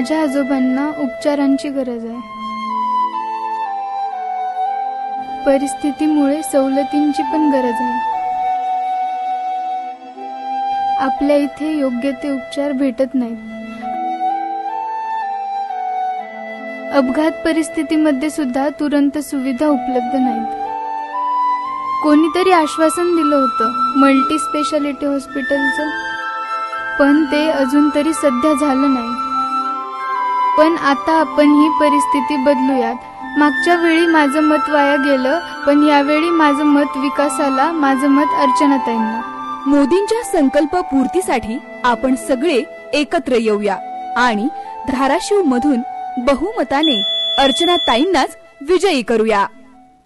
माझ्या आजोबांना उपचारांची गरज आहे. परिस्थितीमुळे सवलतींची पण गरज आहे. आपल्या इथे योग्य ते उपचार भेटत नाहीत. अपघात परिस्थितीमध्ये सुद्धा तुरंत सुविधा उपलब्ध नाहीत. कोणीतरी आश्वासन दिलं होतं मल्टी स्पेशालिटी हॉस्पिटलचं, पण ते अजून तरी सध्या झालं नाही. पण आता आपण ही परिस्थिती बदलूयात. मागच्या वेळी माझं मत वाया गेलं, पण यावेळी माझं मत विकासाला, माझं मत अर्चनाताईंना. मोदींच्या संकल्प पूर्तीसाठी आपण सगळे एकत्र येऊया आणि धाराशिव मधून बहुमताने अर्चनाताईंनाच विजयी करूया.